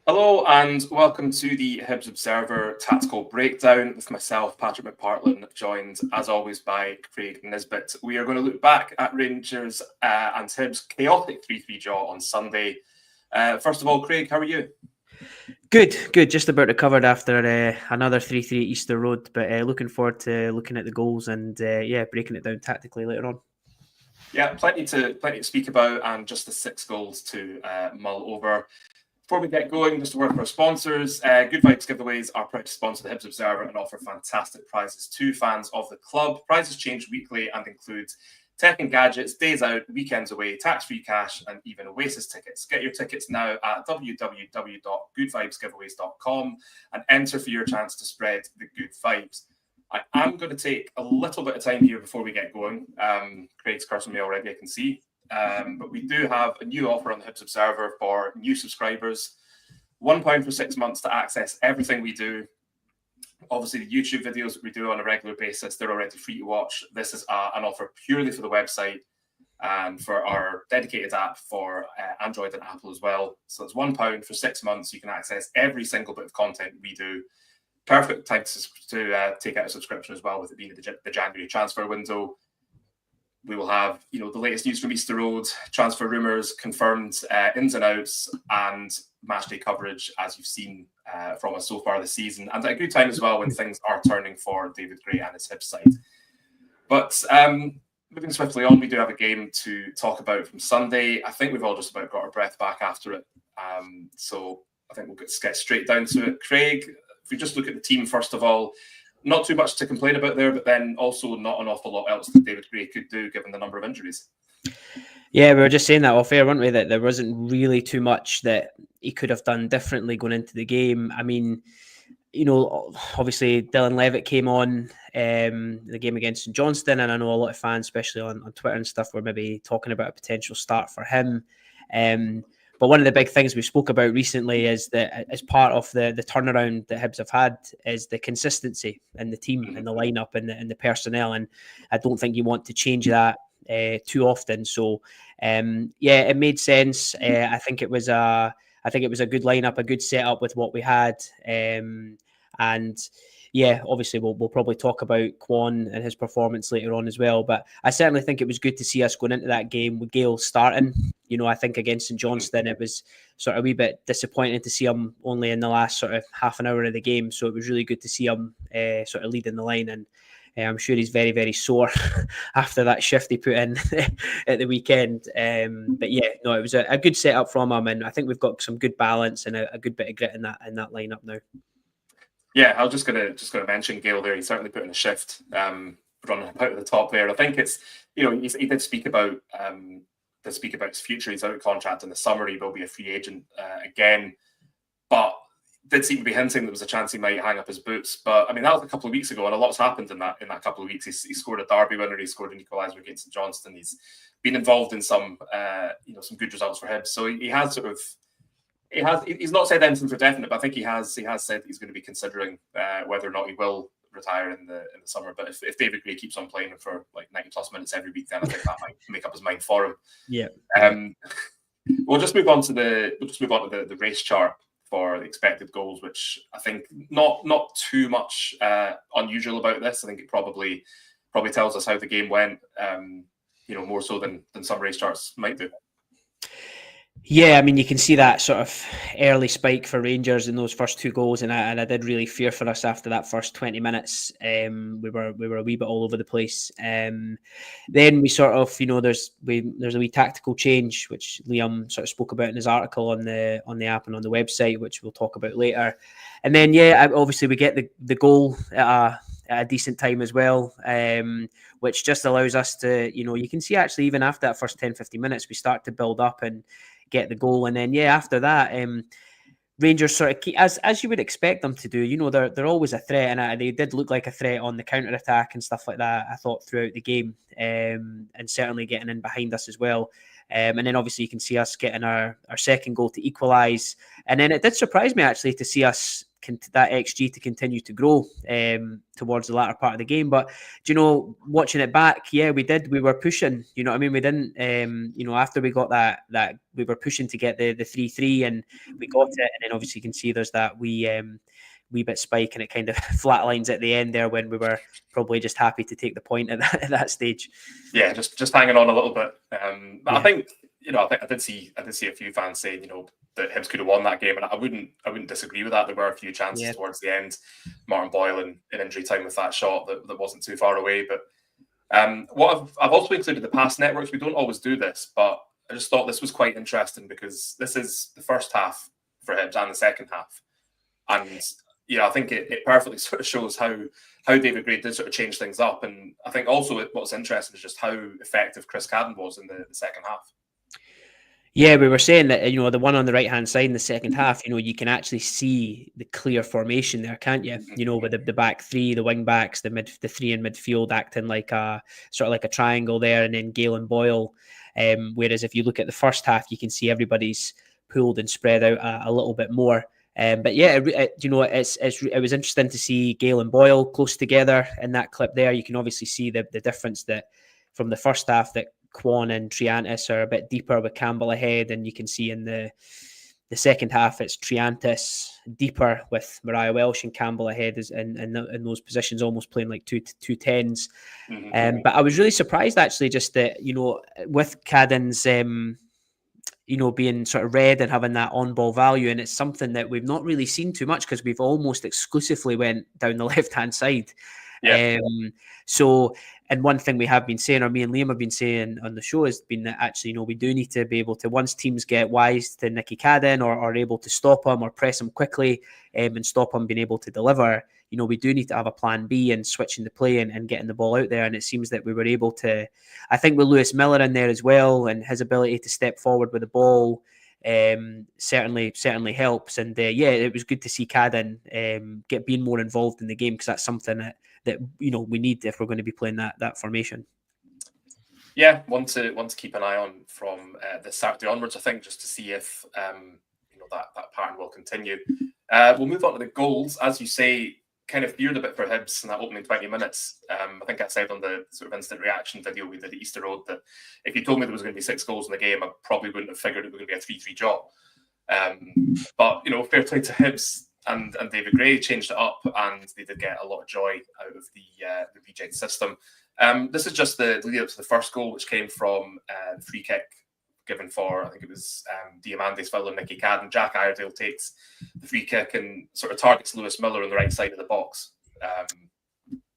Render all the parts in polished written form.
Hello and welcome to the Hibs Observer Tactical Breakdown with myself, Patrick McPartlin, joined as always by Craig Nisbet. We are going to look back at Rangers and Hibs' chaotic 3-3 draw on Sunday. First of all, Craig, how are you? Good. Just about recovered after another 3-3 at Easter Road, but looking forward to looking at the goals and breaking it down tactically later on. Yeah, plenty to speak about and just the 6 goals to mull over. Before we get going, just a word for our sponsors. Good Vibes Giveaways are proud to sponsor the Hibs Observer and offer fantastic prizes to fans of the club. Prizes change weekly and include tech and gadgets, days out, weekends away, tax-free cash, and even Oasis tickets. Get your tickets now at www.goodvibesgiveaways.com and enter for your chance to spread the good vibes. I am going to take a little bit of time here before we get going. Craig's cursing me already, I can see. But we do have a new offer on the Hibs Observer for new subscribers. £1 for 6 months to access everything we do. Obviously, the YouTube videos that we do on a regular basis, they're already free to watch. This is an offer purely for the website and for our dedicated app for Android and Apple as well. So it's £1 for 6 months. You can access every single bit of content we do. Perfect time to take out a subscription as well, with it being the January transfer window. We will have, the latest news from Easter Road, transfer rumours, confirmed ins and outs, and matchday coverage, as you've seen from us so far this season, and at a good time as well when things are turning for David Gray and his Hibs side. But moving swiftly on, we do have a game to talk about from Sunday. I think we've all just about got our breath back after it. So I think we'll get straight down to it. Craig, if we just look at the team first of all, not too much to complain about there, but then also not an awful lot else that David Gray could do given the number of injuries. Yeah, we were just saying that off air, weren't we? That there wasn't really too much that he could have done differently going into the game. I mean, obviously Dylan Levitt came on the game against St Johnstone, and I know a lot of fans, especially on Twitter and stuff, were maybe talking about a potential start for him. But one of the big things we spoke about recently is that as part of the turnaround that Hibs have had is the consistency in the team and the lineup and the personnel. And I don't think you want to change that too often. So, it made sense. I think it was a good lineup, a good setup with what we had. Obviously we'll probably talk about Kwon and his performance later on as well. But I certainly think it was good to see us going into that game with Gale starting. I think against St Johnstone, it was sort of a wee bit disappointing to see him only in the last sort of half an hour of the game. So it was really good to see him sort of leading the line. And I'm sure he's very, very sore after that shift he put in at the weekend. It was a good setup from him. And I think we've got some good balance and a good bit of grit in that lineup now. Yeah, I was just gonna mention Gale there. He's certainly put in a shift, running about at the top there. I think it's he did speak about his future. He's out of contract in the summer. He will be a free agent again, but did seem to be hinting there was a chance he might hang up his boots. But I mean, that was a couple of weeks ago, and a lot's happened in that couple of weeks. He scored a derby winner. He scored an equaliser against St Johnstone. He's been involved in some good results for him. So he has he's not said anything for definite, but I think he has said he's going to be considering whether or not he will retire in the summer. But if David Gray keeps on playing for like 90 plus minutes every week, then I think that might make up his mind for him. Yeah. We'll just move on to the race chart for the expected goals, which I think not too much unusual about this. I think it probably tells us how the game went, more so than some race charts might do. Yeah, I mean, you can see that sort of early spike for Rangers in those first 2 goals, and I did really fear for us after that first 20 minutes. We were a wee bit all over the place. Then we sort of, there's a wee tactical change, which Liam sort of spoke about in his article on the app and on the website, which we'll talk about later. And then obviously we get the goal at a decent time as well, which just allows us to, you can see actually even after that first 10-15 minutes, we start to build up and get the goal. And then, after that, Rangers sort of keep, as you would expect them to do, they're always a threat, and they did look like a threat on the counter-attack and stuff like that, I thought, throughout the game, and certainly getting in behind us as well. And then obviously you can see us getting our second goal to equalise. And then it did surprise me actually to see us that XG to continue to grow towards the latter part of the game. But watching it back, yeah, we did. We were pushing. You know what I mean? We didn't. After we got that we were pushing to get the 3-3, and we got it. And then obviously you can see there's that wee bit spike, and it kind of flatlines at the end there when we were probably just happy to take the point at that stage. Yeah, just hanging on a little bit. But I think I did see a few fans saying that Hibs could have won that game, and I wouldn't disagree with that. There were a few chances towards the end. Martin Boyle in injury time with that shot that wasn't too far away. But what I've also included the pass networks. We don't always do this, but I just thought this was quite interesting because this is the first half for Hibs and the second half, and I think it perfectly sort of shows how David Gray did sort of change things up. And I think also what's interesting is just how effective Chris Cadden was in the second half. Yeah, we were saying that, the one on the right-hand side in the second half, you can actually see the clear formation there, can't you? With the back three, the wing backs, the three in midfield acting like a sort of like a triangle there, and then Gale and Boyle. Whereas if you look at the first half, you can see everybody's pulled and spread out a little bit more. But yeah, it was interesting to see Gale and Boyle close together in that clip there. You can obviously see the difference that from the first half that Kwon and Triantis are a bit deeper with Campbell ahead, and you can see in the second half it's Triantis deeper with Mariah Welsh and Campbell ahead in those positions, almost playing like two 10s. But I was really surprised actually, just that with Cadden's being sort of red and having that on-ball value, and it's something that we've not really seen too much because we've almost exclusively went down the left-hand side. And one thing we have been saying, or me and Liam have been saying on the show, has been that actually, we do need to be able to, once teams get wise to Nicky Cadden or are able to stop him or press him quickly and stop him being able to deliver, we do need to have a plan B and switching the play and getting the ball out there. And it seems that we were able to, I think with Lewis Miller in there as well, and his ability to step forward with the ball, certainly helps. And it was good to see Cadden being more involved in the game, because that's something that we need if we're going to be playing that formation. Yeah, one to keep an eye on from this Saturday onwards, I think, just to see if that pattern will continue. We'll move on to the goals. As you say, kind of feared a bit for Hibs in that opening 20 minutes. I think I said on the sort of instant reaction video we did at Easter Road that if you told me there was going to be 6 goals in the game, I probably wouldn't have figured it was going to be a 3-3 draw. But fair play to Hibs and David Gray changed it up, and they did get a lot of joy out of the reject system. This is just the lead up to the first goal, which came from the free kick given for, I think it was Diamante's foul on Nicky Cadden. Jack Iredale takes the free kick and sort of targets Lewis Miller on the right side of the box.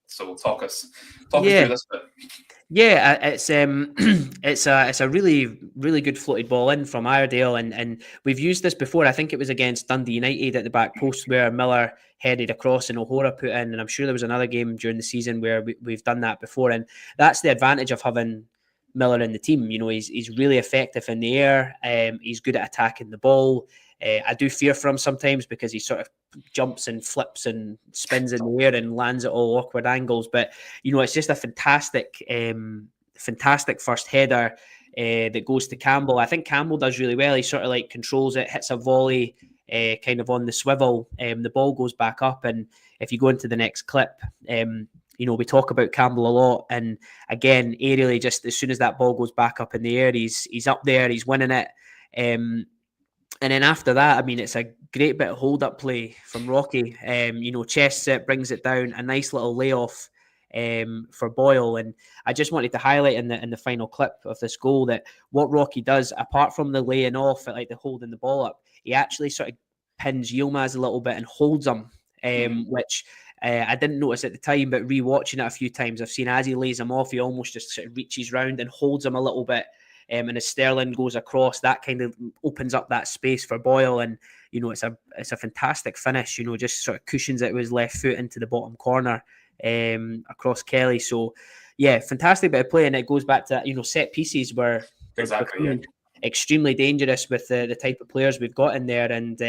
So talk us through this bit. Yeah, it's a really, really good floated ball in from Iredale, and we've used this before. I think it was against Dundee United at the back post where Miller headed across and O'Hora put in, and I'm sure there was another game during the season where we've done that before, and that's the advantage of having Miller in the team. He's really effective in the air. He's good at attacking the ball. I do fear for him sometimes because he sort of jumps and flips and spins in the air and lands at all awkward angles. But, it's just a fantastic first header that goes to Campbell. I think Campbell does really well. He sort of like controls it, hits a volley kind of on the swivel. The ball goes back up. And if you go into the next clip, we talk about Campbell a lot. And again, aerially, just as soon as that ball goes back up in the air, he's up there, he's winning it. And then after that, I mean, it's a great bit of hold-up play from Rocky. Chest set, brings it down, a nice little layoff for Boyle. And I just wanted to highlight in the final clip of this goal that what Rocky does, apart from the laying off, like the holding the ball up, he actually sort of pins Yilmaz a little bit and holds him, which I didn't notice at the time, but rewatching it a few times, I've seen as he lays him off, he almost just sort of reaches round and holds him a little bit. And as Sterling goes across, that kind of opens up that space for Boyle. And, it's a fantastic finish, just sort of cushions it with his left foot into the bottom corner across Kelly. So, yeah, fantastic bit of play. And it goes back to, set pieces were extremely dangerous with the type of players we've got in there. And,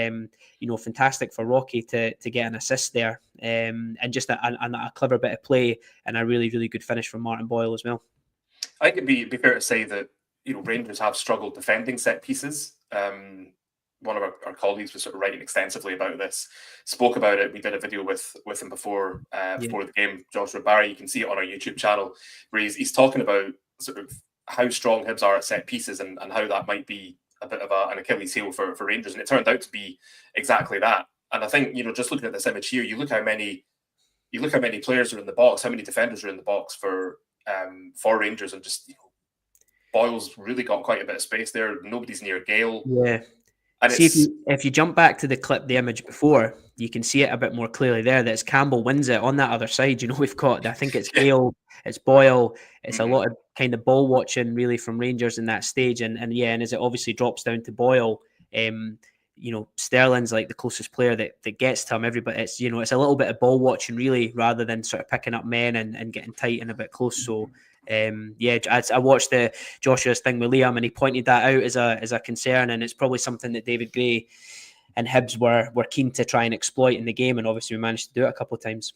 fantastic for Rocky to get an assist there. And just a clever bit of play and a really, really good finish from Martin Boyle as well. I think it'd be fair to say that Rangers have struggled defending set pieces. one of our colleagues was sort of writing extensively about this, spoke about it. We did a video with him before the game, Joshua Barry. You can see it on our YouTube channel, where he's talking about sort of how strong Hibs are at set pieces and how that might be a bit of an Achilles heel for Rangers. And it turned out to be exactly that. And I think, just looking at this image here, you look how many players are in the box, how many defenders are in the box for Rangers, and just Boyle's really got quite a bit of space there. Nobody's near Gale. Yeah. And see, if you jump back to the image before, you can see it a bit more clearly there. That it's Campbell wins it on that other side. We've got, I think it's Gale, it's Boyle, it's a lot of kind of ball watching really from Rangers in that stage. And as it obviously drops down to Boyle, Sterling's like the closest player that gets to him. Everybody, it's it's a little bit of ball watching really, rather than sort of picking up men and getting tight and a bit close. So I watched the Joshua's thing with Liam, and he pointed that out as a concern, and it's probably something that David Gray and Hibs were keen to try and exploit in the game, and obviously we managed to do it a couple of times.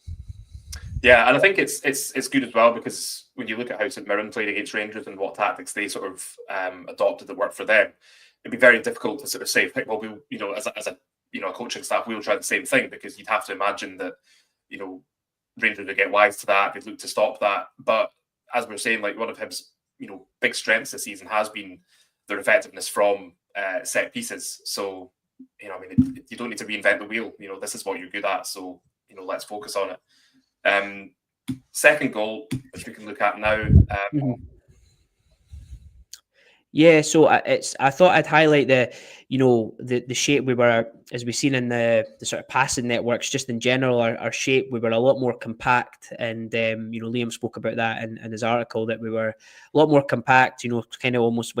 Yeah, and I think it's good as well, because when you look at how St Mirren played against Rangers and what tactics they sort of adopted that worked for them, it'd be very difficult to sort of say, well, as a coaching staff, we'll try the same thing, because you'd have to imagine that Rangers would get wise to that, they'd look to stop that. But as we were saying, like, one of Hibs' big strengths this season has been their effectiveness from set pieces. So you don't need to reinvent the wheel. This is what you're good at. So let's focus on it. Second goal, which we can look at now. Yeah, so I thought I'd highlight the shape we were, as we've seen in the sort of passing networks, just in general, our shape, we were a lot more compact. And, Liam spoke about that in his article, that we were a lot more compact, kind of almost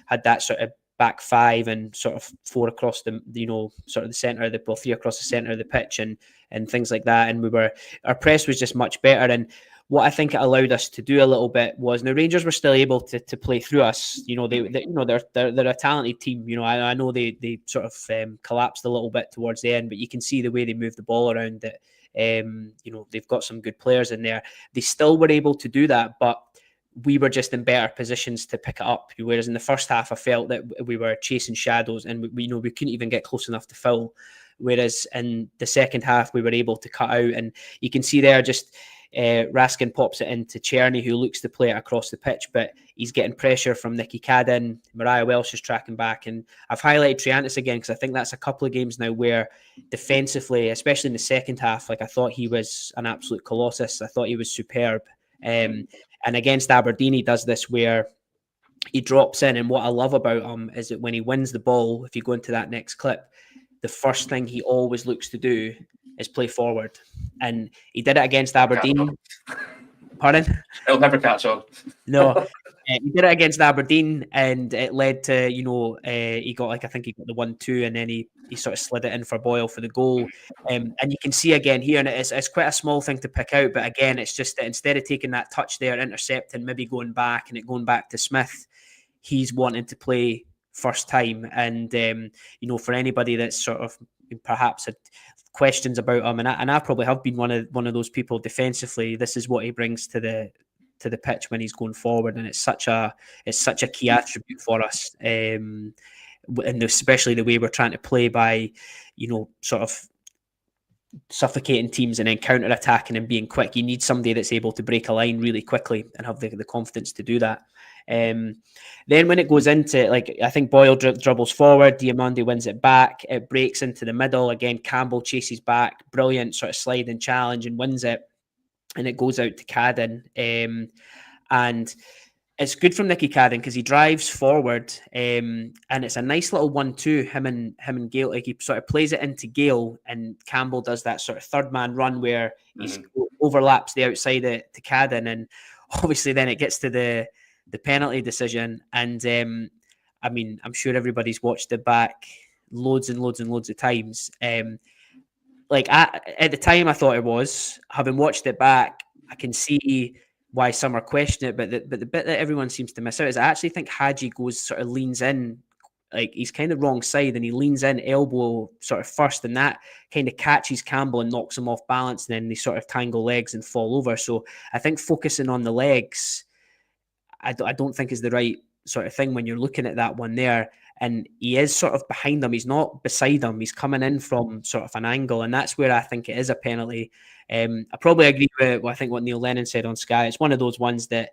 had that sort of back five and sort of four across the, sort of the centre of the, three across the centre of the pitch and things like that. And our press was just much better. And what I think it allowed us to do a little bit was, now Rangers were still able to play through us. They're a talented team. I know they sort of collapsed a little bit towards the end, but you can see the way they move the ball around, that they've got some good players in there. They still were able to do that, but we were just in better positions to pick it up. Whereas in the first half, I felt that we were chasing shadows, and we couldn't even get close enough to foul. Whereas in the second half, we were able to cut out, and you can see there just. Raskin pops it into Czerny, who looks to play it across the pitch, but he's getting pressure from Nicky Cadden. Mariah Welsh is tracking back, and I've highlighted Triantis again because I think that's a couple of games now where defensively, especially in the second half, like, I thought he was an absolute colossus. I thought he was superb. And against Aberdeen, he does this where he drops in, and what I love about him is that when he wins the ball, if you go into that next clip, the first thing he always looks to do is play forward. And he did it against Aberdeen. Pardon? It'll never catch on. No. He did it against Aberdeen, and it led to, he got I think he got the 1-2, and then he sort of slid it in for Boyle for the goal. And you can see again here, and it's quite a small thing to pick out, but again, it's just that instead of taking that touch there, intercepting, maybe going back to Smith, he's wanting to play first time. And, for anybody that's sort of perhaps had questions about him, and I probably have been one of those people defensively, this is what he brings to the pitch when he's going forward, and it's such a key attribute for us, and especially the way we're trying to play by sort of suffocating teams and then counter attacking and being quick. You need somebody that's able to break a line really quickly and have the confidence to do that. Then when it goes into, I think Boyle dribbles forward, Diamande wins it back, it breaks into the middle again, Campbell chases back, brilliant sort of slide and challenge, and wins it, and it goes out to Cadden, and it's good from Nicky Cadden because he drives forward, and it's a nice little 1-2, him and Gale. Like, he sort of plays it into Gale, and Campbell does that sort of third man run where he overlaps the outside to Cadden, and obviously then it gets to the penalty decision. And I'm sure everybody's watched it back loads and loads and loads of times. At the time I thought it was. Having watched it back, I can see why some are questioning it, but the bit that everyone seems to miss out is I actually think Hadji leans in, like, he's kind of wrong side, and he leans in elbow sort of first, and that kind of catches Campbell and knocks him off balance, and then they sort of tangle legs and fall over. So I think focusing on the legs, I don't think is the right sort of thing when you're looking at that one there. and he is sort of behind him. He's not beside him. He's coming in from sort of an angle, and that's where I think it is a penalty. I probably agree with I think what Neil Lennon said on Sky. It's one of those ones that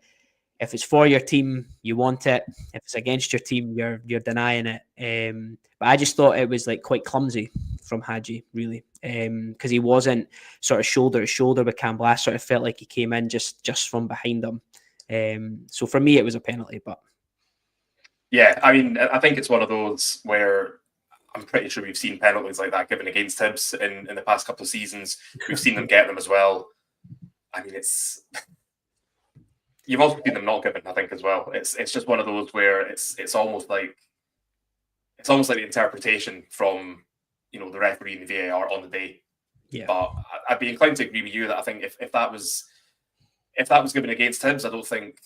if it's for your team, you want it. If it's against your team, you're denying it. But I just thought it was like quite clumsy from Hadji, really, because he wasn't sort of shoulder to shoulder with Campbell. I sort of felt like he came in just from behind him. So for me, it was a penalty. But yeah, I mean, I think it's one of those where I'm pretty sure we've seen penalties like that given against Hibs in the past couple of seasons. We've seen them get them as well. I mean, you've also seen them not given, I think, as well. It's just one of those where it's almost like the interpretation from the referee and the VAR on the day. Yeah. But I'd be inclined to agree with you that I think if that was given against Hibs, I don't think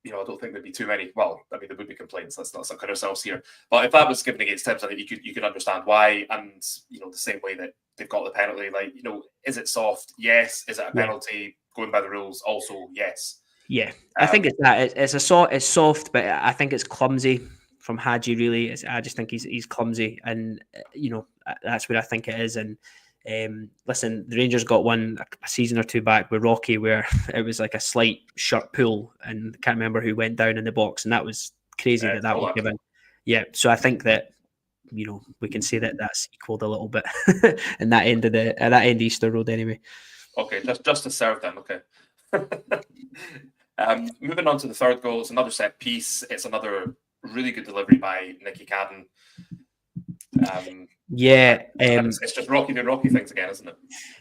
there'd be too many. Well, I mean, there would be complaints. Let's not suck ourselves here. But if that was given against Hibs, I think you could understand why. And the same way that they've got the penalty, like is it soft? Yes. Is it a penalty going by the rules? Also, yes. Yeah, I think it's that. It's soft, but I think it's clumsy from Hadji. Really, I just think he's clumsy, and that's where I think it is. And listen, the Rangers got one a season or two back with Rocky, where it was like a slight shirt pull, and I can't remember who went down in the box, and that was crazy that was given. Yeah, so I think that we can say that that's equaled a little bit in that end of Easter Road anyway. Okay, just to serve then. Okay. Moving on to the third goal, it's another set piece. It's another really good delivery by Nicky Cadden. It's just Rocky doing Rocky things again, isn't it?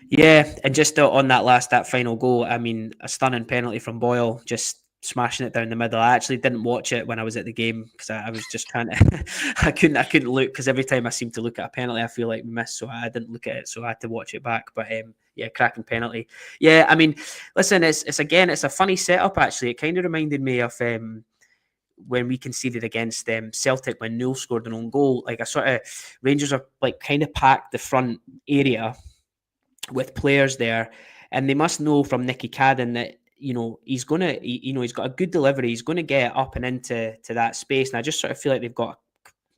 Yeah, and just on that final goal, I mean, a stunning penalty from Boyle, just smashing it down the middle. I actually didn't watch it when I was at the game because I was just trying to. I couldn't look because every time I seem to look at a penalty, I feel like we missed, so I didn't look at it, so I had to watch it back. But yeah, cracking penalty. Yeah, I mean, listen, it's a funny setup actually. It kind of reminded me of when we conceded against Celtic when Newell scored an own goal. Like Rangers are like kind of packed the front area with players there, and they must know from Nicky Cadden that he's gonna he's got a good delivery. He's going to get up and into that space, and I just sort of feel like they've got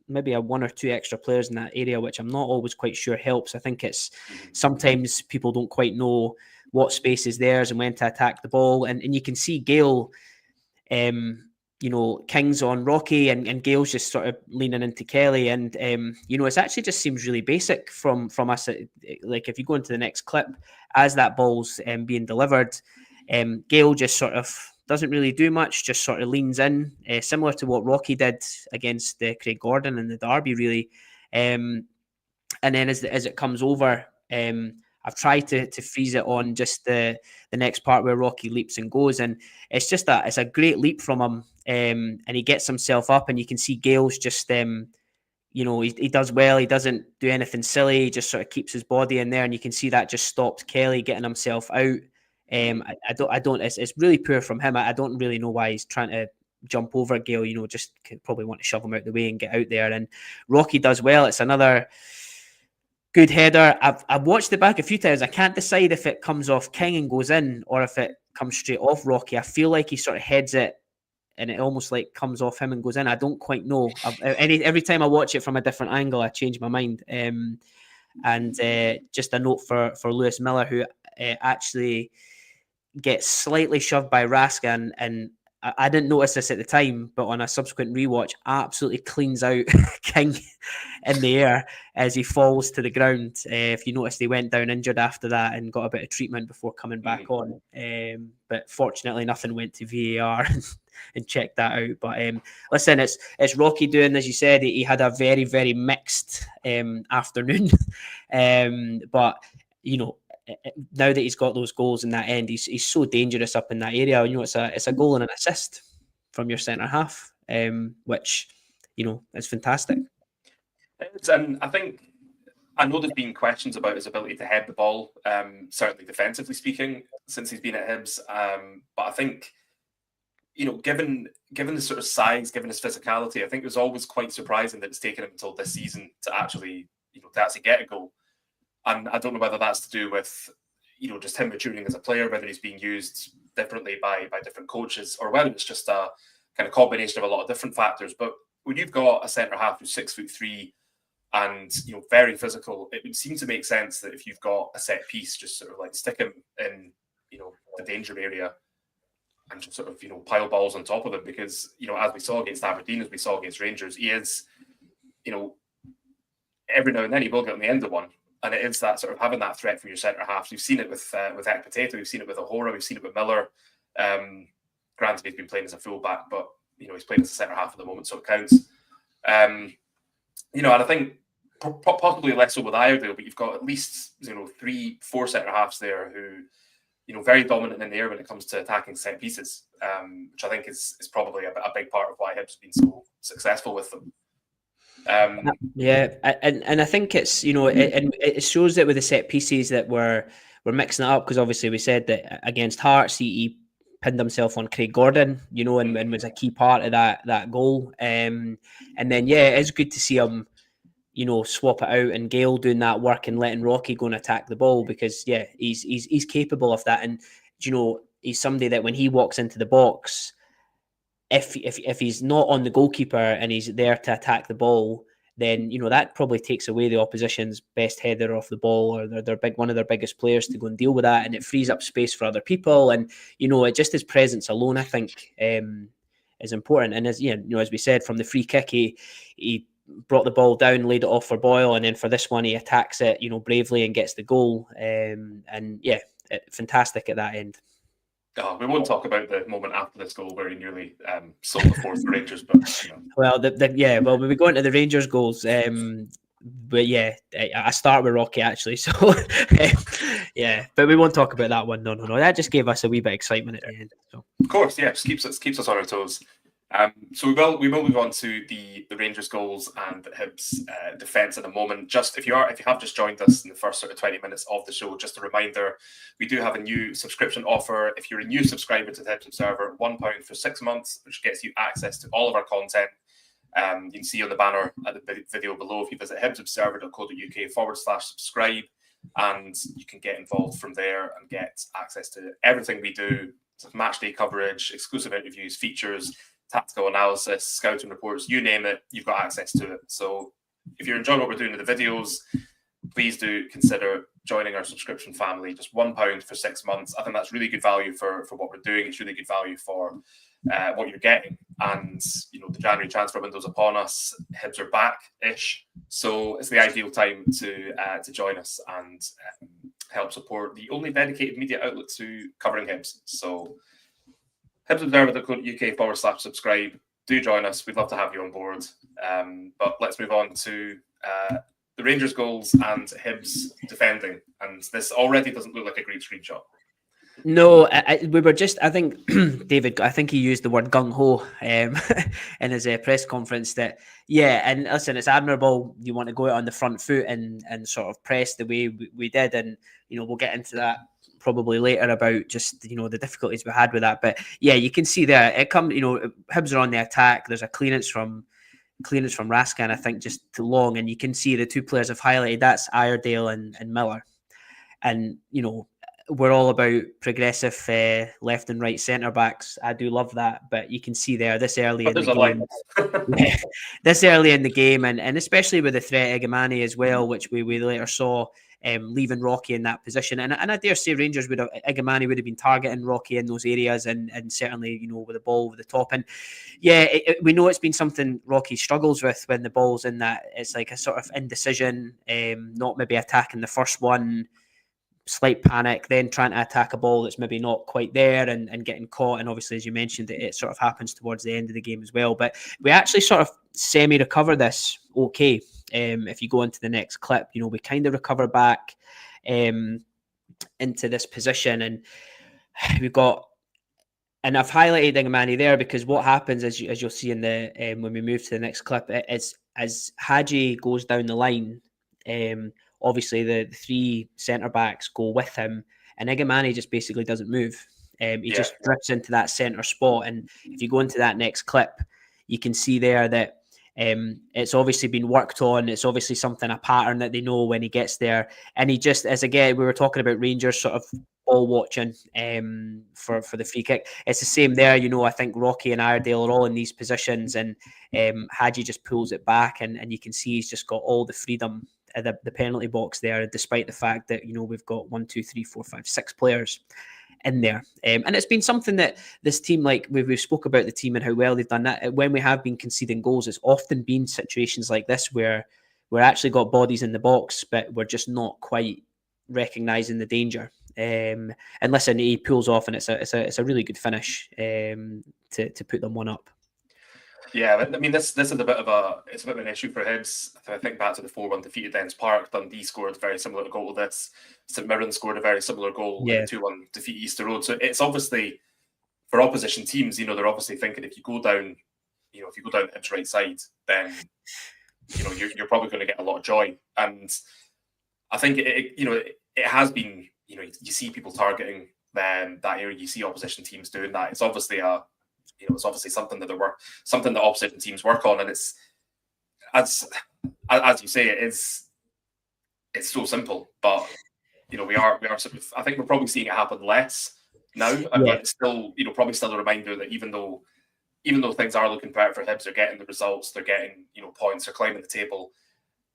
maybe one or two extra players in that area, which I'm not always quite sure helps. I think it's sometimes people don't quite know what space is theirs and when to attack the ball. And you can see Gale, King's on Rocky and Gale's just sort of leaning into Kelly. And, it actually just seems really basic from us. Like if you go into the next clip, as that ball's being delivered, Gale just sort of doesn't really do much, just sort of leans in, similar to what Rocky did against Craig Gordon in the derby, really. And then as it comes over, I've tried to freeze it on just the next part where Rocky leaps and goes, and it's just it's a great leap from him, and he gets himself up, and you can see Gale's just he does well. He doesn't do anything silly. He just sort of keeps his body in there, and you can see that just stopped Kelly getting himself out. I don't. It's really poor from him. I don't really know why he's trying to jump over Gale. Just probably want to shove him out the way and get out there. And Rocky does well. It's another good header. I've watched it back a few times. I can't decide if it comes off King and goes in or if it comes straight off Rocky. I feel like he sort of heads it and it almost like comes off him and goes in. I don't quite know. Every time I watch it from a different angle, I change my mind. And just a note for Lewis Miller, who actually gets slightly shoved by Raska, and I didn't notice this at the time, but on a subsequent rewatch, absolutely cleans out King in the air as he falls to the ground. If you notice, they went down injured after that and got a bit of treatment before coming back on. But fortunately, nothing went to VAR and checked that out. But listen, it's Rocky doing, as you said, he had a very, very mixed afternoon. But now that he's got those goals in that end, he's so dangerous up in that area. It's a goal and an assist from your centre half, which is fantastic. And I know there's been questions about his ability to head the ball, certainly defensively speaking, since he's been at Hibs. But I think given the sort of size, given his physicality, I think it was always quite surprising that it's taken him until this season to actually get a goal. And I don't know whether that's to do with, just him maturing as a player, whether he's being used differently by different coaches, or whether it's just a kind of combination of a lot of different factors. But when you've got a centre half who's 6'3" and very physical, it would seem to make sense that if you've got a set piece, just sort of like stick him in the danger area and just sort of pile balls on top of him, because as we saw against Aberdeen, as we saw against Rangers, he is every now and then he will get on the end of one. And it is that sort of having that threat from your centre halves. We've seen it with Ekpotato, we've seen it with O'Hora, we've seen it with Miller. Granted, he's been playing as a fullback, but he's playing as a centre half at the moment, so it counts. And I think possibly less so with Iredale, but you've got at least 3-4 centre halves there who very dominant in the air when it comes to attacking set pieces, which I think is probably a big part of why Hibs have been so successful with them. And I think it's it shows that with the set pieces that we're mixing it up, because obviously we said that against Hearts he pinned himself on Craig Gordon, and was a key part of that goal. And then it's good to see him swap it out and Gale doing that work and letting Rocky go and attack the ball, because he's capable of that. And he's somebody that when he walks into the box, if he's not on the goalkeeper and he's there to attack the ball, then that probably takes away the opposition's best header off the ball, or one of their biggest players to go and deal with that, and it frees up space for other people. And it just his presence alone, I think, is important. And as as we said, from the free kick, he brought the ball down, laid it off for Boyle, and then for this one he attacks it bravely and gets the goal. Fantastic at that end. Oh, we won't talk about the moment after this goal where he nearly sold the fourth for Rangers, but well, when we go into the Rangers goals, but I start with Rocky actually, so but we won't talk about that one. No, that just gave us a wee bit of excitement at the end. So of course, just keeps us on our toes. So we will move on to the Rangers goals and Hibs defence in a moment. Just if you have just joined us in the first sort of 20 minutes of the show, just a reminder, we do have a new subscription offer. If you're a new subscriber to the Hibs Observer, £1 for 6 months, which gets you access to all of our content. You can see on the banner at the video below if you visit hibsobserver.co.uk/subscribe, and you can get involved from there and get access to everything we do. So match day coverage, exclusive interviews, features, tactical analysis, scouting reports, you name it, you've got access to it. So if you're enjoying what we're doing in the videos, please do consider joining our subscription family. Just £1 for 6 months. I think that's really good value for what we're doing. It's really good value for what you're getting. And the January transfer window's upon us. Hibs are back-ish, so it's the ideal time to join us and help support the only dedicated media outlet to covering Hibs. So hibsobserver.co.uk/subscribe. Do join us. We'd love to have you on board. But let's move on to the Rangers goals and Hibs defending. And this already doesn't look like a great screenshot. No, we were just, I think, David, I think he used the word gung-ho in his press conference that, and listen, it's admirable. You want to go out on the front foot and sort of press the way we did. And, we'll get into that probably later about just, the difficulties we had with that. But you can see there, it comes, Hibs are on the attack. There's a clearance from Raskin, I think, just too long. And you can see the two players I've highlighted, that's Iredale and Miller. And, we're all about progressive left and right centre backs. I do love that, but you can see there this early in the game, and especially with the threat Egamani as well, which we later saw leaving Rocky in that position. And I dare say Rangers Egamani would have been targeting Rocky in those areas, and certainly with the ball over the top. And we know it's been something Rocky struggles with when the ball's in that. It's like a sort of indecision, not maybe attacking the first one. Slight panic, then trying to attack a ball that's maybe not quite there and getting caught. And obviously, as you mentioned, it sort of happens towards the end of the game as well. But we actually sort of semi-recover this okay. If you go into the next clip, we kind of recover back into this position. And we've got, and I've highlighted Egamani there because what happens, as you'll see in the when we move to the next clip, is as Hadji goes down the line, obviously, the three centre-backs go with him, and Egamani just basically doesn't move. He just drifts into that centre spot. And if you go into that next clip, you can see there that it's obviously been worked on. It's obviously a pattern that they know when he gets there. And he just, as again, we were talking about Rangers sort of ball watching for the free kick. It's the same there. I think Rocky and Iredale are all in these positions, and Hadji just pulls it back, and you can see he's just got all the freedom at the penalty box there, despite the fact that we've got 1, 2, 3, 4, 5, 6 players in there. And it's been something that this team, like we've spoke about the team and how well they've done that. When we have been conceding goals, it's often been situations like this where we're actually got bodies in the box, but we're just not quite recognising the danger. And listen, he pulls off, and it's a really good finish to put them one up. Yeah, I mean, this is a bit of an issue for Hibs. I think back to the 4-1 defeat at Dens Park. Dundee scored a very similar goal to this. St Mirren scored a very similar goal in the 2-1 defeat at Easter Road. So it's obviously, for opposition teams, they're obviously thinking if you go down Hibs' right side, then you're probably going to get a lot of joy. And I think it has been, you see people targeting that area. You see opposition teams doing that. It's obviously it's obviously something that opposition teams work on, and it's as you say, it's so simple. But we are sort of, I think we're probably seeing it happen less now, but it's still probably still a reminder that even though things are looking better for Hibs, they're getting the results, they're getting points, they're climbing the table.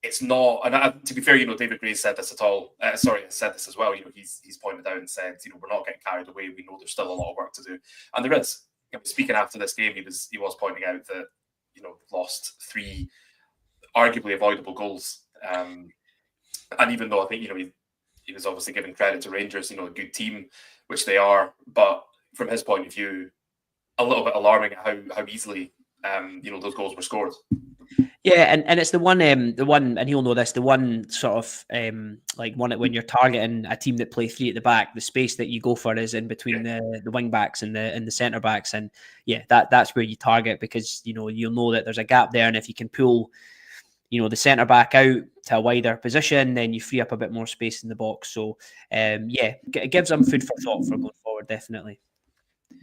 It's not, and to be fair, David Gray said this said this as well. He's pointed out and said, we're not getting carried away. We know there's still a lot of work to do, and there is. Speaking after this game, he was pointing out that lost 3 arguably avoidable goals, and even though I think he was obviously giving credit to Rangers, a good team, which they are, but from his point of view, a little bit alarming at how easily those goals were scored. Yeah, and it's the one, and he'll know this, the one sort of like one when you're targeting a team that play 3 at the back, the space that you go for is in between the wing backs and the centre backs, and that's where you target, because you'll know that there's a gap there, and if you can pull the centre back out to a wider position, then you free up a bit more space in the box. So it gives them food for thought for going forward, definitely.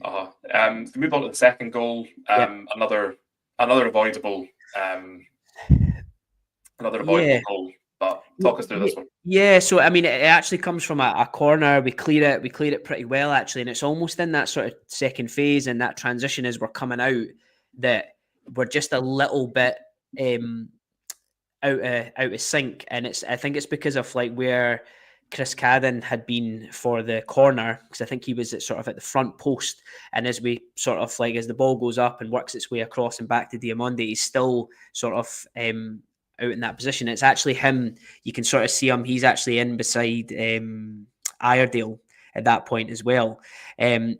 If we move on to the second goal, another avoidable. Another avoidable goal, but talk us through this one. Yeah, so I mean, it actually comes from a corner. We cleared it pretty well, actually, and it's almost in that sort of second phase and that transition as we're coming out that we're just a little bit out of sync, and I think it's because of like where Chris Cadden had been for the corner, because I think he was at the front post, and as we sort of like as the ball goes up and works its way across and back to Diamonde, he's still sort of out in that position. It's actually him, you can sort of see him, he's actually in beside Iredale at that point as well.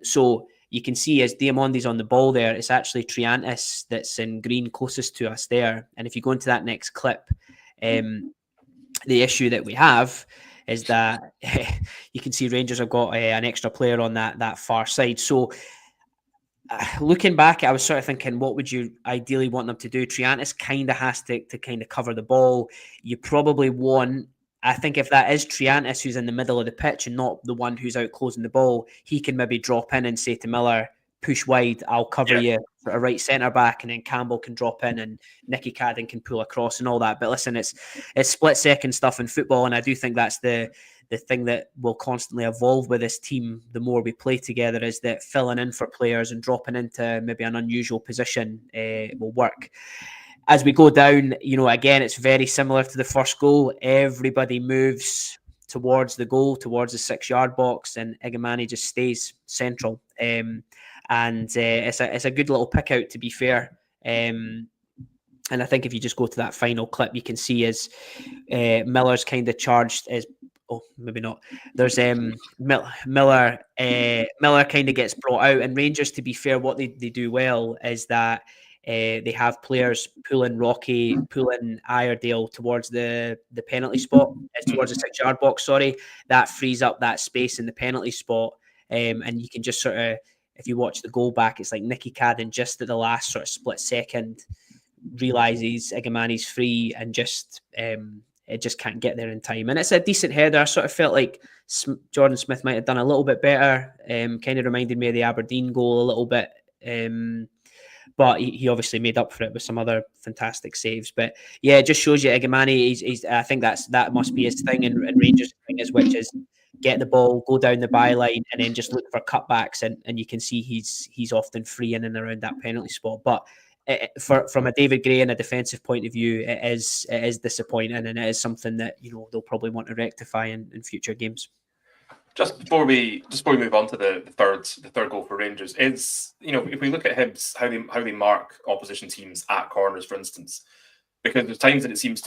So you can see as Diamonde's on the ball there, it's actually Triantis that's in green closest to us there. And if you go into that next clip, the issue that we have is that you can see Rangers have got an extra player on that far side. So looking back, I was sort of thinking, what would you ideally want them to do? Triantis kind of has to kind of cover the ball. You probably want, I think if that is Triantis who's in the middle of the pitch and not the one who's out closing the ball, he can maybe drop in and say to Miller, push wide, I'll cover you for a right centre back, and then Campbell can drop in and Nicky Cadden can pull across and all that. But listen, it's split second stuff in football, and I do think that's the thing that will constantly evolve with this team the more we play together, is that filling in for players and dropping into maybe an unusual position will work. As we go down, again, it's very similar to the first goal. Everybody moves towards the goal, towards the 6-yard box, and Egamani just stays central. And it's a good little pick out, to be fair. And I think if you just go to that final clip, you can see as Miller's kind of charged as, oh, maybe not. There's Miller kind of gets brought out, and Rangers, to be fair, what they do well is that they have players pulling Rocky, pulling Iredale towards the penalty spot, towards the 6-yard box, sorry. That frees up that space in the penalty spot. And you can just sort of, if you watch the goal back, it's like Nicky Cadden just at the last sort of split second realises Egamani's free and just it just can't get there in time. And it's a decent header. I sort of felt like Jordan Smith might have done a little bit better. Kind of reminded me of the Aberdeen goal a little bit. But he obviously made up for it with some other fantastic saves. But yeah, it just shows you Egamani. I think that must be his thing, and Rangers' thing is, which is get the ball, go down the byline, and then just look for cutbacks. And you can see he's often free in and around that penalty spot. But from a David Gray and a defensive point of view, it is disappointing, and it is something that they'll probably want to rectify in future games. Just before we move on to the third goal for Rangers, is if we look at Hibs, how they mark opposition teams at corners, for instance, because there's times that it seems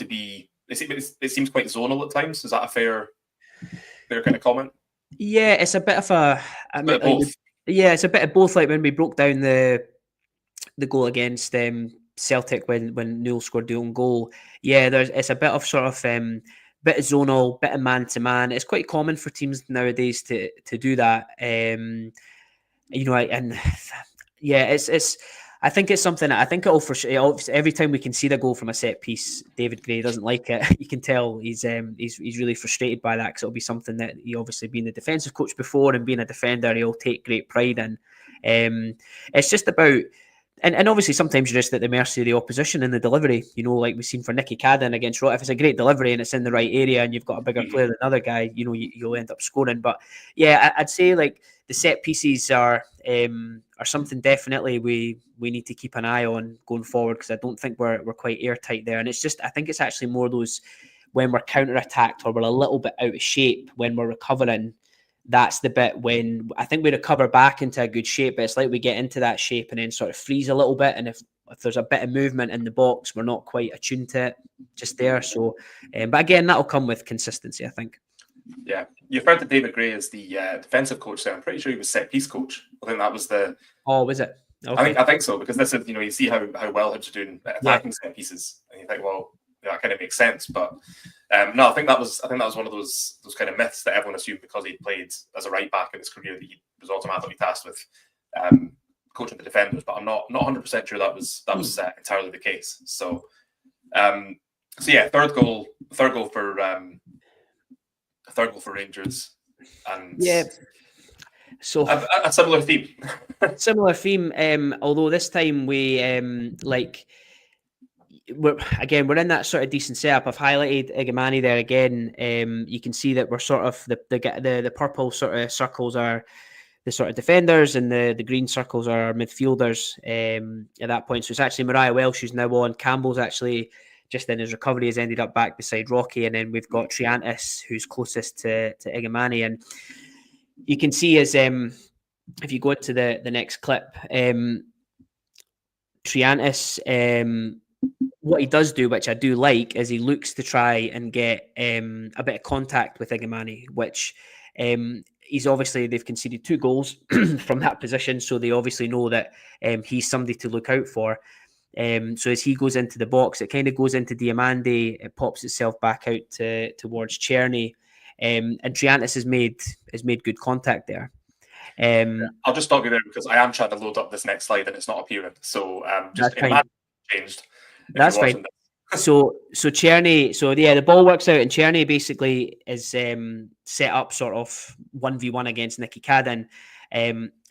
quite zonal at times. Is that a fair kind of comment? Yeah, it's a bit of both. Yeah, it's a bit of both. Like when we broke down the goal against Celtic when Newell scored the own goal. Yeah, it's a bit of sort of bit of zonal, bit of man to man. It's quite common for teams nowadays to do that. And yeah, it's. I think it's something. I think every time we can see the goal from a set piece, David Gray doesn't like it. You can tell he's really frustrated by that, because it'll be something that he, obviously being the defensive coach before and being a defender, he'll take great pride in. It's just about. And obviously, sometimes you're just at the mercy of the opposition in the delivery. Like we've seen for Nicky Cadden against Rot. If it's a great delivery and it's in the right area and you've got a bigger player than another guy, you'll end up scoring. But yeah, I'd say like the set pieces are something definitely we need to keep an eye on going forward, because I don't think we're quite airtight there. And it's just, I think it's actually more those when we're counter-attacked or we're a little bit out of shape when we're recovering. That's the bit when I think we recover back into a good shape, but it's like we get into that shape and then sort of freeze a little bit. And if there's a bit of movement in the box, we're not quite attuned to it just there. So, but again, that'll come with consistency, I think. Yeah. You referred to David Gray as the defensive coach there. I'm pretty sure he was set piece coach. I think that was the... Oh, was it? Okay. I think so, because this is, you see how well Hibs are doing at attacking set pieces. And you think, well, that kind of makes sense. But no, I think that was one of those kind of myths that everyone assumed because he played as a right back in his career that he was automatically tasked with coaching the defenders. But I'm not 100% sure that was entirely the case. So yeah, third goal for Rangers, and yeah. So a similar theme. Although this time we we're in that sort of decent setup. I've highlighted Igamani there again. You can see that we're sort of the purple sort of circles are the sort of defenders, and the green circles are our midfielders at that point. So it's actually Mariah Welsh who's now on. Campbell's actually just in his recovery has ended up back beside Rocky, and then we've got Triantis who's closest to Igamani. And you can see as if you go into the next clip, Triantis, what he does do, which I do like, is he looks to try and get a bit of contact with Igamani, which he's obviously, they've conceded 2 goals from that position, so they obviously know that he's somebody to look out for. So as he goes into the box, it kind of goes into Diamande, it pops itself back out towards Czerny, and Triantis has made good contact there. I'll just stop you there because I am trying to load up this next slide and it's not appearing. So just changed. That's fine. So Czerny, the ball works out, and Czerny basically is set up sort of 1v1 against Nicky Cadden.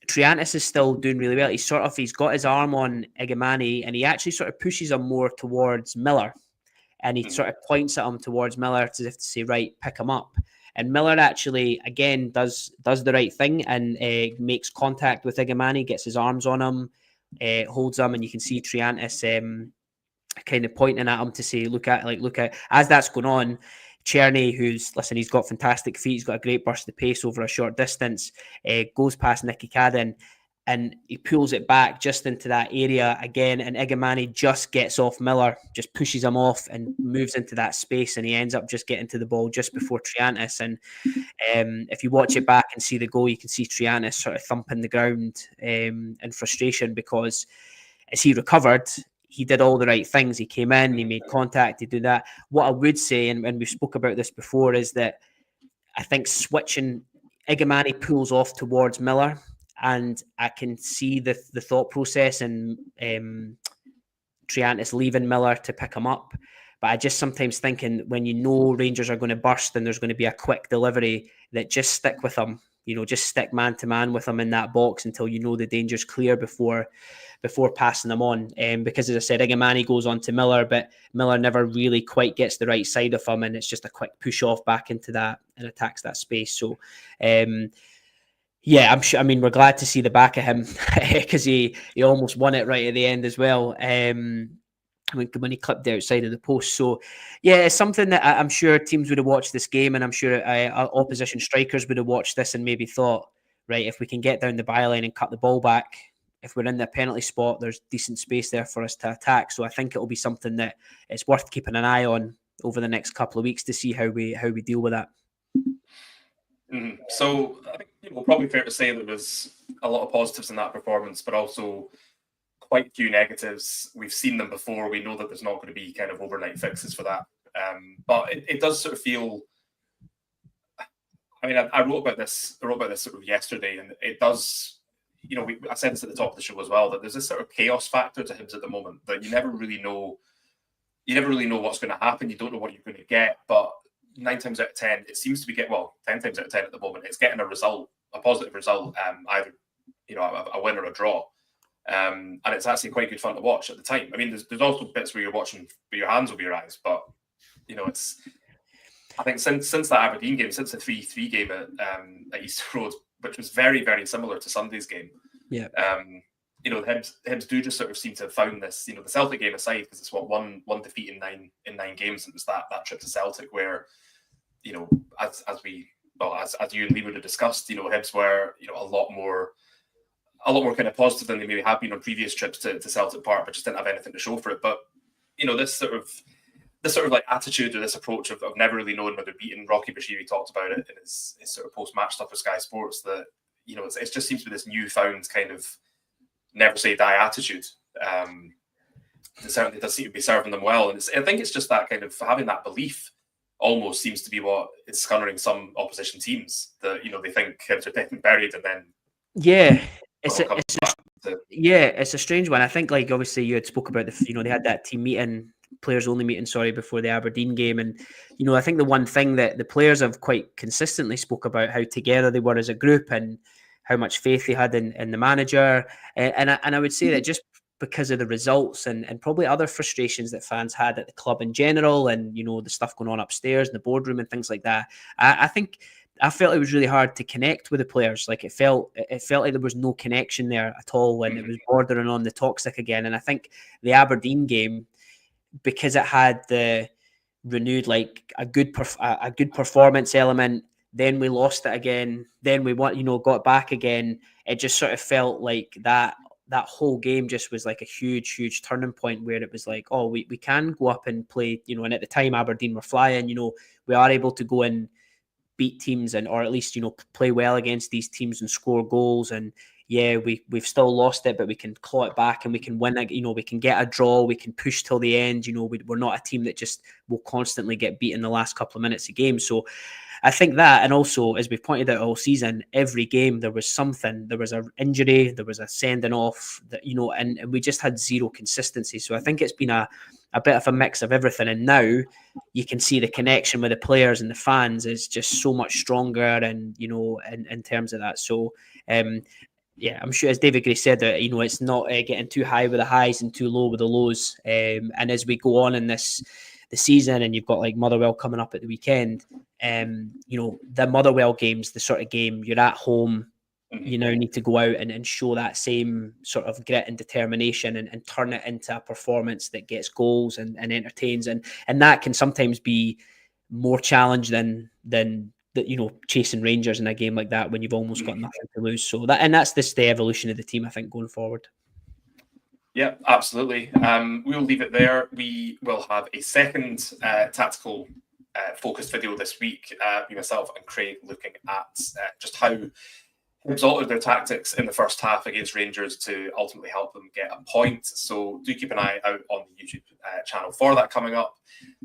Triantis is still doing really well. He's got his arm on Igamani, and he actually sort of pushes him more towards Miller, and he sort of points at him towards Miller as if to say, right, pick him up. And Miller actually, again, does the right thing and makes contact with Igamani, gets his arms on him, holds him, and you can see Triantis kind of pointing at him to say, look at. As that's going on, Czerny, he's got fantastic feet, he's got a great burst of pace over a short distance, goes past Nicky Cadden, and he pulls it back just into that area again, and Igamani just gets off Miller, just pushes him off and moves into that space, and he ends up just getting to the ball just before Triantis. And if you watch it back and see the goal, you can see Triantis sort of thumping the ground in frustration, because as he recovered, he did all the right things. He came in, he made contact, he did that. What I would say, and we spoke about this before, is that I think switching, Igamani pulls off towards Miller, and I can see the thought process and Triantis leaving Miller to pick him up. But I just sometimes thinking when Rangers are going to burst and there's going to be a quick delivery, that just stick with him. just stick man to man with them in that box until you know the danger's clear before passing them on. Because as I said, Igamani goes on to Miller, but Miller never really quite gets the right side of him, and it's just a quick push off back into that and attacks that space. So yeah, I'm sure. I mean, we're glad to see the back of him because he almost won it right at the end as well. When he clipped the outside of the post. So yeah, it's something that I'm sure teams would have watched this game, and I'm sure opposition strikers would have watched this and maybe thought, right, if we can get down the byline and cut the ball back, if we're in the penalty spot, there's decent space there for us to attack. So I think it'll be something that it's worth keeping an eye on over the next couple of weeks to see how we deal with that. Mm-hmm. So I think probably fair to say that there's a lot of positives in that performance, but also quite a few negatives. We've seen them before. We know that there's not going to be kind of overnight fixes for that. But it does sort of feel. I mean, I wrote about this sort of yesterday, and it does. I said this at the top of the show as well, that there's this sort of chaos factor to Hibs at the moment that you never really know. You never really know what's going to happen. You don't know what you're going to get, but 9 times out of 10, it seems to be 10 times out of 10 at the moment, it's getting a positive result, either a win or a draw. And it's actually quite good fun to watch at the time. I mean, there's also bits where you're watching with your hands over your eyes, but it's. I think since that Aberdeen game, since the 3-3 game at Easter Road, which was very, very similar to Sunday's game. Yeah. Hibs do just sort of seem to have found this. The Celtic game aside, because it's one defeat in nine games. It was that trip to Celtic where, as you and Lee would have discussed, Hibs were a lot more kind of positive than they maybe have been on previous trips to Celtic Park, but just didn't have anything to show for it. But this sort of like attitude or this approach of never really knowing whether beaten. Rocky Bashiri talked about it in his sort of post-match stuff with Sky Sports, that it just seems to be this newfound kind of never say die attitude. It certainly does seem to be serving them well, and I think it's just that kind of having that belief almost seems to be what is scunnering some opposition teams, that they think Hibs are dead and buried, and then it's a strange one. I think, like, obviously you had spoke about they had that team meeting, players only meeting, before the Aberdeen game, and I think the one thing that the players have quite consistently spoke about how together they were as a group and how much faith they had in the manager, and I would say that just because of the results and probably other frustrations that fans had at the club in general, and the stuff going on upstairs in the boardroom and things like that, I think I felt it was really hard to connect with the players. Like it felt like there was no connection there at all, and it was bordering on the toxic again. And I think the Aberdeen game, because it had the renewed like a good performance element, then we lost it again, then we got back again. It just sort of felt like that whole game just was like a huge turning point where it was like, oh, we can go up and play, and at the time Aberdeen were flying, we are able to go and beat teams or at least, play well against these teams and score goals. And yeah, we've still lost it, but we can claw it back and we can win, we can get a draw, we can push till the end. We're not a team that just will constantly get beaten the last couple of minutes of games. So I think that, and also, as we've pointed out all season, every game there was something. There was an injury, there was a sending off, and we just had zero consistency. So I think it's been a bit of a mix of everything. And now you can see the connection with the players and the fans is just so much stronger, and in terms of that. So yeah, I'm sure, as David Gray said, that it's not getting too high with the highs and too low with the lows. And as we go on in the season, and you've got like Motherwell coming up at the weekend, the Motherwell game's the sort of game you're at home. You now need to go out and show that same sort of grit and determination and turn it into a performance that gets goals and entertains, and that can sometimes be more challenge than chasing Rangers in a game like that when you've almost got nothing to lose. So that's the evolution of the team, I think, going forward. Yeah, absolutely. We'll leave it there. We will have a second tactical focused video this week. Myself and Craig looking at just how Hibs altered their tactics in the first half against Rangers to ultimately help them get a point. So do keep an eye out on the YouTube channel for that coming up.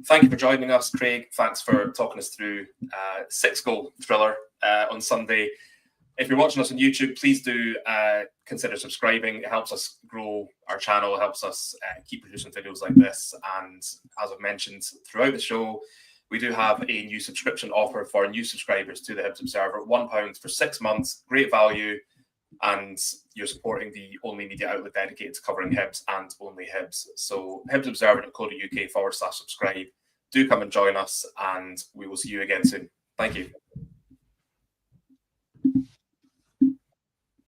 Thank you for joining us, Craig. Thanks for talking us through 6-goal thriller on Sunday. If you're watching us on YouTube, please do consider subscribing. It helps us grow our channel, helps us keep producing videos like this. And as I've mentioned throughout the show, we do have a new subscription offer for new subscribers to the Hibs Observer, £1 for 6 months, great value, and you're supporting the only media outlet dedicated to covering Hibs and only Hibs. So hibsobserver.co.uk/subscribe. Do come and join us, and we will see you again soon. Thank you.